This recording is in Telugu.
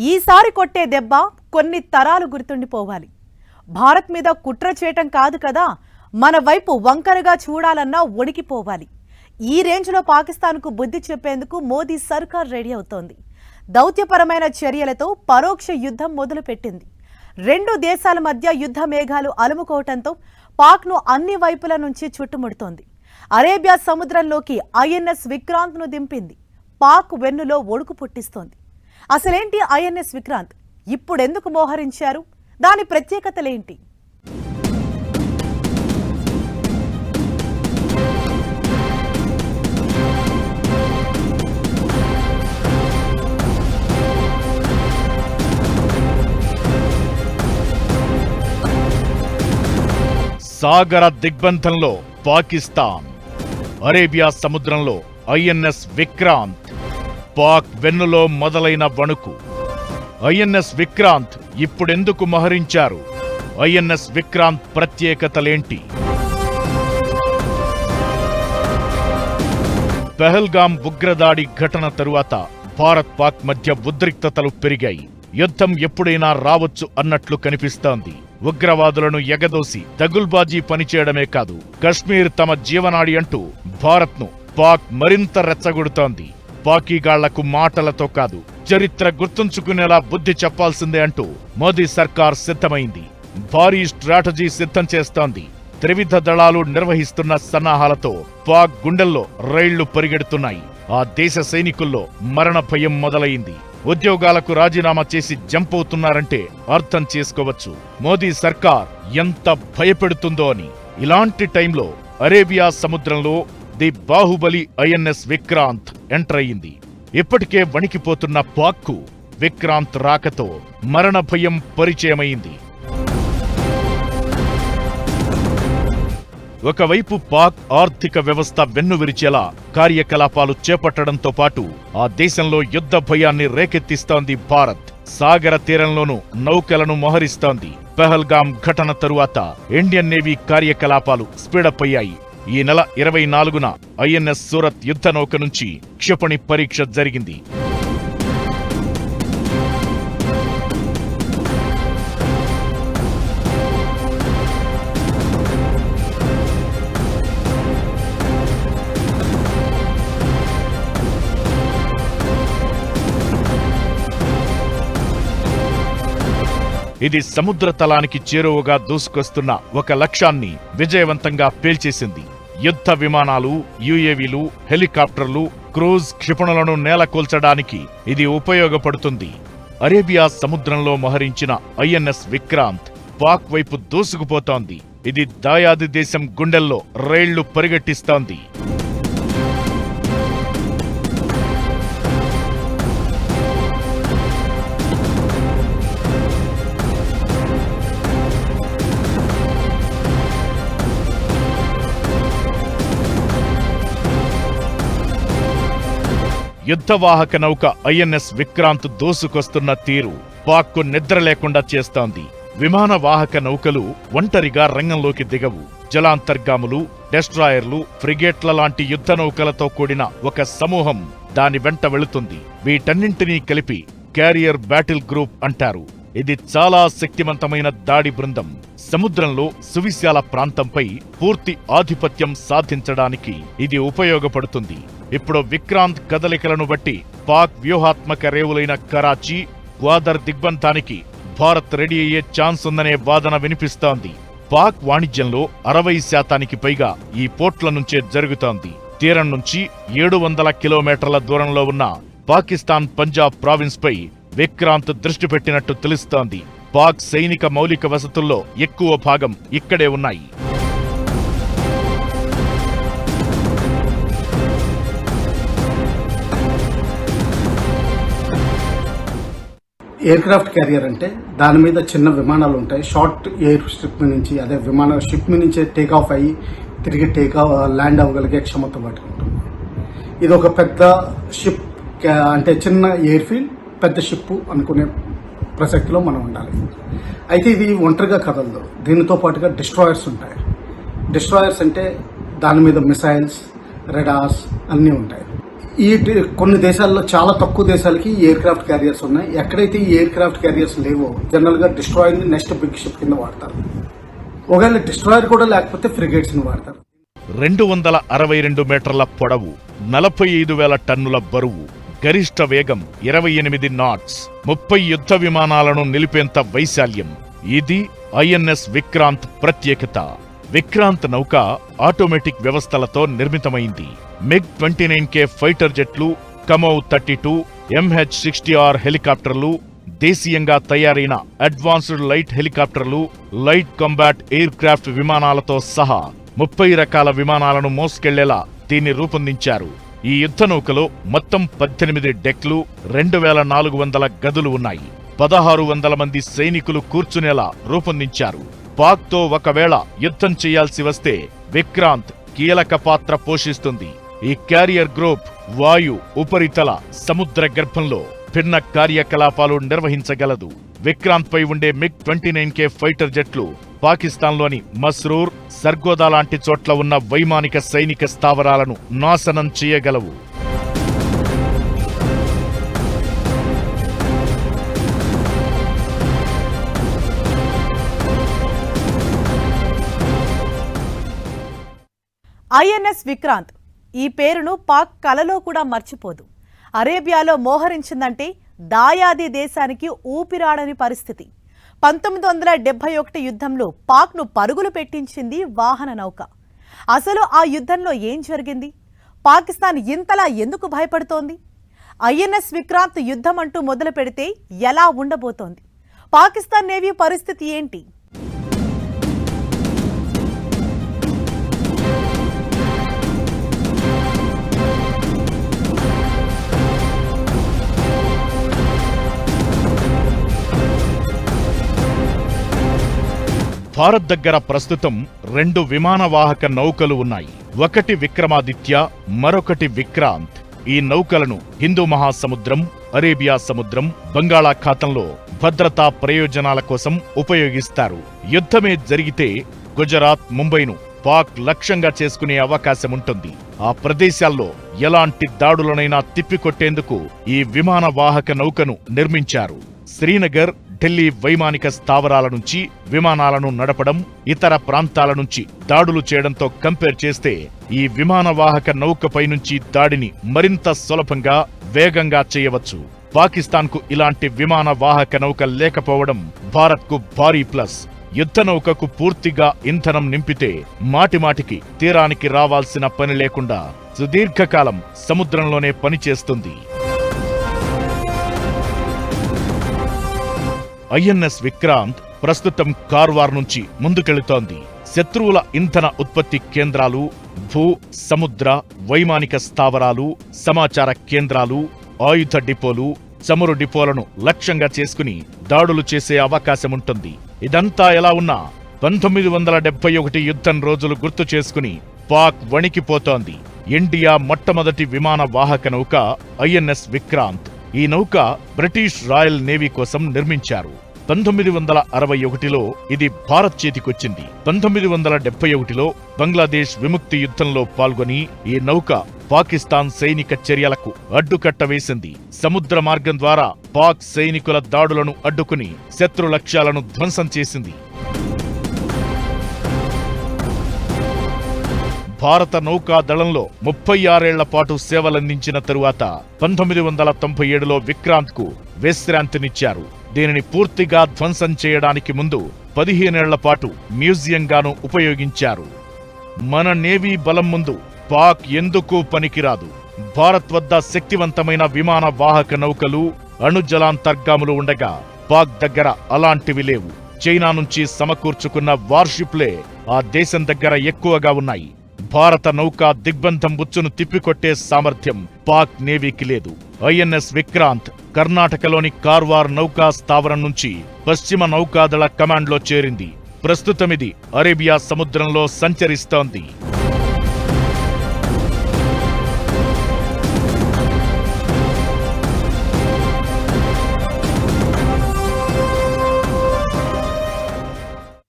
ఈసారి కొట్టే దెబ్బ కొన్ని తరాలు గుర్తుండిపోవాలి. భారత్ మీద కుట్ర చేయటం కాదు కదా, మన వైపు వంకరగా చూడాలన్నా వణికిపోవాలి. ఈ రేంజ్లో పాకిస్తాన్కు బుద్ధి చెప్పేందుకు మోదీ సర్కార్ రెడీ అవుతోంది. దౌత్యపరమైన చర్యలతో పరోక్ష యుద్ధం మొదలుపెట్టింది. రెండు దేశాల మధ్య యుద్ధ మేఘాలు అలుముకోవటంతో పాక్ను అన్ని వైపుల నుంచి చుట్టుముడుతోంది. అరేబియా సముద్రంలోకి ఐఎన్ఎస్ విక్రాంత్ను దింపింది. పాక్ వెన్నులో ఒడుకు పుట్టిస్తోంది. అసలేంటి ఐఎన్ఎస్ విక్రాంత్? ఇప్పుడెందుకు మోహరించారు? దాని ప్రత్యేకతలేంటి? సాగర దిగ్బంధంలో పాకిస్తాన్, అరేబియా సముద్రంలో ఐఎన్ఎస్ విక్రాంత్, పాక్ వెన్నులో మొదలైన వణుకు. ఐఎన్ఎస్ విక్రాంత్ ఇప్పుడెందుకు మోహరించారు? ఐఎన్ఎస్ విక్రాంత్ ప్రత్యేకతలేంటి? పెహల్గాం ఉగ్రదాడి ఘటన తరువాత భారత్ పాక్ మధ్య ఉద్రిక్తతలు పెరిగాయి. యుద్ధం ఎప్పుడైనా రావచ్చు అన్నట్లు కనిపిస్తోంది. ఉగ్రవాదులను ఎగదోసి దగుల్బాజీ పనిచేయడమే కాదు, కశ్మీర్ తమ జీవనాడి అంటూ భారత్ను పాక్ మరింత రెచ్చగొడుతోంది. పాకీగాళ్లకు మాటలతో కాదు, చరిత్ర గుర్తుంచుకునేలా బుద్ధి చెప్పాల్సిందే అంటూ మోదీ సర్కార్ సిద్ధమైంది. భారీ స్ట్రాటజీ సిద్ధం చేస్తోంది. త్రివిధ దళాలు నిర్వహిస్తున్న సన్నాహాలతో పాక్ గుండెల్లో రైళ్లు పరిగెడుతున్నాయి. ఆ దేశ సైనికుల్లో మరణ భయం మొదలైంది. ఉద్యోగాలకు రాజీనామా చేసి జంప్ అవుతున్నారంటే అర్థం చేసుకోవచ్చు మోదీ సర్కార్ ఎంత భయపెడుతుందో అని. ఇలాంటి టైంలో అరేబియా సముద్రంలో the Baahubali INS Vikrant enter అయింది. ఇప్పటికే వణికిపోతున్న పాక్కు విక్రాంత్ రాకతో మరణ భయం పరిచయమైంది. ఒకవైపు పాక్ ఆర్థిక వ్యవస్థ వెన్నువిరిచేలా కార్యకలాపాలు చేపట్టడంతో పాటు ఆ దేశంలో యుద్ధ భయాన్ని రేకెత్తిస్తోంది భారత్. సాగర తీరంలోనూ నౌకలను మోహరిస్తోంది. పెహల్గాం ఘటన తరువాత ఇండియన్ నేవీ కార్యకలాపాలు స్పీడప్ అయ్యాయి. ఈ నెల 24న ఐఎన్ఎస్ సూరత్ యుద్ధ నౌక నుంచి క్షిపణి పరీక్ష జరిగింది. ఇది సముద్ర తలానికి చేరువగా దూసుకొస్తున్న ఒక లక్ష్యాన్ని విజయవంతంగా పేల్చేసింది. యుద్ధ విమానాలు, యుఏవీలు, హెలికాప్టర్లు, క్రూజ్ క్షిపణులను నేలకూల్చడానికి ఇది ఉపయోగపడుతుంది. అరేబియా సముద్రంలో మోహరించిన ఐఎన్ఎస్ విక్రాంత్ పాక్ వైపు దూసుకుపోతోంది. ఇది దాయాది దేశం గుండెల్లో రైళ్లు పరిగెట్టిస్తోంది. యుద్ధవాహక నౌక ఐఎన్ఎస్ విక్రాంత్ దూసుకొస్తున్న తీరు పాక్కు నిద్ర లేకుండా చేస్తోంది. విమాన వాహక నౌకలు ఒంటరిగా రంగంలోకి దిగవు. జలాంతర్గాములు, డెస్ట్రాయర్లు, ఫ్రిగేట్ల లాంటి యుద్ధ నౌకలతో కూడిన ఒక సమూహం దాని వెంట వెళుతుంది. వీటన్నింటినీ కలిపి క్యారియర్ బ్యాటిల్ గ్రూప్ అంటారు. ఇది చాలా శక్తివంతమైన దాడి బృందం. సముద్రంలో సువిశాల ప్రాంతంపై పూర్తి ఆధిపత్యం సాధించడానికి ఇది ఉపయోగపడుతుంది. ఇప్పుడు విక్రాంత్ కదలికలను బట్టి పాక్ వ్యూహాత్మక రేవులైన కరాచీ, గ్వాదర్ దిగ్బంధానికి భారత్ రెడీ అయ్యే ఛాన్స్ ఉందనే వాదన వినిపిస్తోంది. పాక్ వాణిజ్యంలో 60% పైగా ఈ పోర్ట్ల నుంచే జరుగుతోంది. తీరం నుంచి 700 కిలోమీటర్ల దూరంలో ఉన్న పాకిస్తాన్ పంజాబ్ ప్రావిన్స్ పై విక్రాంత్ దృష్టి పెట్టినట్టు తెలుస్తోంది. పాక్ సైనిక మౌలిక వసతుల్లో ఎక్కువ భాగం ఇక్కడే ఉన్నాయి. ఎయిర్ క్రాఫ్ట్ క్యారియర్ అంటే దాని మీద చిన్న విమానాలు ఉంటాయి. షార్ట్ ఎయిర్ స్ట్రిప్ నుంచి, అదే విమాన షిప్ నుంచే టేక్ ఆఫ్ అయ్యి తిరిగి ల్యాండ్ అవ్వగలిగే క్షమత వాటికి ఉంటుంది. ఇది ఒక పెద్ద షిప్ అంటే చిన్న ఎయిర్ ఫీల్డ్, పెద్ద షిప్ అనుకునే ప్రసక్తిలో మనం ఉండాలి. అయితే ఇది ఒంటరిగా కదలదు. దీనితో పాటుగా డిస్ట్రాయర్స్ ఉంటాయి. డిస్ట్రాయర్స్ అంటే దాని మీద మిసైల్స్, రెడార్స్ అన్నీ ఉంటాయి. కొన్ని దేశాల్లో చాలా తక్కువ దేశాలకి ఎయిర్ క్రాఫ్ట్ క్యారియర్స్ ఉన్నాయి. ఎక్కడైతే ఈ ఎయిర్ క్రాఫ్ట్ క్యారియర్స్ లేవో జనరల్ గా డిస్ట్రాయర్ ని నెక్స్ట్ బిగ్ షిప్ కింద వాడతారు. ఒకవేళ డిస్ట్రాయర్ కూడా లేకపోతే ఫ్రిగేట్స్ ని వాడతారు. 262 మీటర్ల పొడవు, 45,000 టన్నుల బరువు, గరిష్ట వేగం 28 నాట్స్, 30 యుద్ధ విమానాలను నిలిపేంత వైశాల్యం. ఇది ఐఎన్ఎస్ విక్రాంత్ ప్రత్యేకత. విక్రాంత్ నౌక ఆటోమేటిక్ వ్యవస్థలతో నిర్మితమైంది. MiG-29K ఫైటర్ జెట్లు, కమోవ్ 32, MH-60R హెలికాప్టర్లు, దేశీయంగా తయారైన అడ్వాన్స్డ్ లైట్ హెలికాప్టర్లు, లైట్ కాంబాట్ ఎయిర్ క్రాఫ్ట్ విమానాలతో సహా 30 రకాల విమానాలను మోసుకెళ్లేలా దీన్ని రూపొందించారు. ఈ యుద్ధ నౌకలో మొత్తం 18 డెక్లు, 2400 గదులు ఉన్నాయి. 1600 మంది సైనికులు కూర్చునేలా రూపొందించారు. పాక్తో ఒకవేళ యుద్ధం చేయాల్సి వస్తే విక్రాంత్ కీలక పాత్ర పోషిస్తుంది. ఈ క్యారియర్ గ్రూప్ వాయు, ఉపరితల, సముద్ర గర్భంలో భిన్న కార్యకలాపాలు నిర్వహించగలదు. విక్రాంత్ పై ఉండే MiG-29K ఫైటర్ జెట్లు పాకిస్తాన్లోని మస్రూర్, సర్గోదా లాంటి చోట్ల ఉన్న వైమానిక సైనిక స్థావరాలను నాశనం చేయగలవు. ఐఎన్ఎస్ విక్రాంత్ ఈ పేరును పాక్ కలలో కూడా మర్చిపోదు. అరేబియాలో మోహరించిందంటే దాయాది దేశానికి ఊపిరాడని పరిస్థితి. 1971 యుద్ధంలో పాక్ను పరుగులు పెట్టించింది వాహన నౌక. అసలు ఆ యుద్ధంలో ఏం జరిగింది? పాకిస్తాన్ ఇంతలా ఎందుకు భయపడుతోంది? ఐఎన్ఎస్ విక్రాంత్ యుద్ధం అంటూ మొదలు పెడితే ఎలా ఉండబోతోంది? పాకిస్తాన్ నేవీ పరిస్థితి ఏంటి? భారత్ దగ్గర ప్రస్తుతం 2 విమానవాహక నౌకలు ఉన్నాయి. ఒకటి విక్రమాదిత్య, మరొకటి విక్రాంత్. ఈ నౌకలను హిందూ మహాసముద్రం, అరేబియా సముద్రం, బంగాళాఖాతంలో భద్రతా ప్రయోజనాల కోసం ఉపయోగిస్తారు. యుద్ధమే జరిగితే గుజరాత్, ముంబైను పాక్ లక్ష్యంగా చేసుకునే అవకాశముంటుంది. ఆ ప్రదేశాల్లో ఎలాంటి దాడులనైనా తిప్పికొట్టేందుకు ఈ విమానవాహక నౌకను నిర్మించారు. శ్రీనగర్, ఢిల్లీ వైమానిక స్థావరాల నుంచి విమానాలను నడపడం, ఇతర ప్రాంతాల నుంచి దాడులు చేయడంతో కంపేర్ చేస్తే ఈ విమానవాహక నౌకపై నుంచి దాడిని మరింత సులభంగా, వేగంగా చేయవచ్చు. పాకిస్తాన్కు ఇలాంటి విమానవాహక నౌక లేకపోవడం భారత్కు భారీ ప్లస్. యుద్ధ నౌకకు పూర్తిగా ఇంధనం నింపితే మాటిమాటికి తీరానికి రావాల్సిన పని లేకుండా సుదీర్ఘకాలం సముద్రంలోనే పనిచేస్తుంది. ఐఎన్ఎస్ విక్రాంత్ ప్రస్తుతం కార్వార్ నుంచి ముందుకెళుతోంది. శత్రువుల ఇంధన ఉత్పత్తి కేంద్రాలు, భూ, సముద్ర, వైమానిక స్థావరాలు, సమాచార కేంద్రాలు, ఆయుధ డిపోలు, చమురు డిపోలను లక్ష్యంగా చేసుకుని దాడులు చేసే అవకాశముంటుంది. ఇదంతా ఎలా ఉన్నా 1971 యుద్ధం రోజులు గుర్తు చేసుకుని పాక్ వణికిపోతోంది. ఇండియా మొట్టమొదటి విమాన వాహక నౌక ఐఎన్ఎస్ విక్రాంత్. ఈ నౌక బ్రిటిష్ రాయల్ నేవీ కోసం నిర్మించారు. 1961లో ఇది భారత్ చేతికొచ్చింది. 1971లో బంగ్లాదేశ్ విముక్తి యుద్ధంలో పాల్గొని ఈ నౌక పాకిస్తాన్ సైనిక చర్యలకు అడ్డుకట్ట వేసింది. సముద్ర మార్గం ద్వారా పాక్ సైనికుల దాడులను అడ్డుకుని శత్రు లక్ష్యాలను ధ్వంసం చేసింది. భారత నౌకా దళంలో 36 ఏళ్ల పాటు సేవలందించిన తరువాత 1997లో విక్రాంత్కు విశ్రాంతినిచ్చారు. దీనిని పూర్తిగా ధ్వంసం చేయడానికి ముందు 15 ఏళ్ల పాటు మ్యూజియంగాను ఉపయోగించారు. మన నేవీ బలం ముందు పాక్ ఎందుకు పనికిరాదు. భారత్ వద్ద శక్తివంతమైన విమాన వాహక నౌకలు, అణుజలాంతర్గాములు ఉండగా పాక్ దగ్గర అలాంటివి లేవు. చైనా నుంచి సమకూర్చుకున్న వార్షిప్లే ఆ దేశం దగ్గర ఎక్కువగా ఉన్నాయి. భారత నౌకా దిగ్బంధం ఉచ్చును తిప్పికొట్టే సామర్థ్యం పాక్ నేవీకి లేదు. ఐఎన్ఎస్ విక్రాంత్ కర్ణాటకలోని కార్వార్ నౌకా స్థావరం నుంచి పశ్చిమ నౌకాదళ కమాండ్లో చేరింది. ప్రస్తుతమిది అరేబియా సముద్రంలో సంచరిస్తోంది.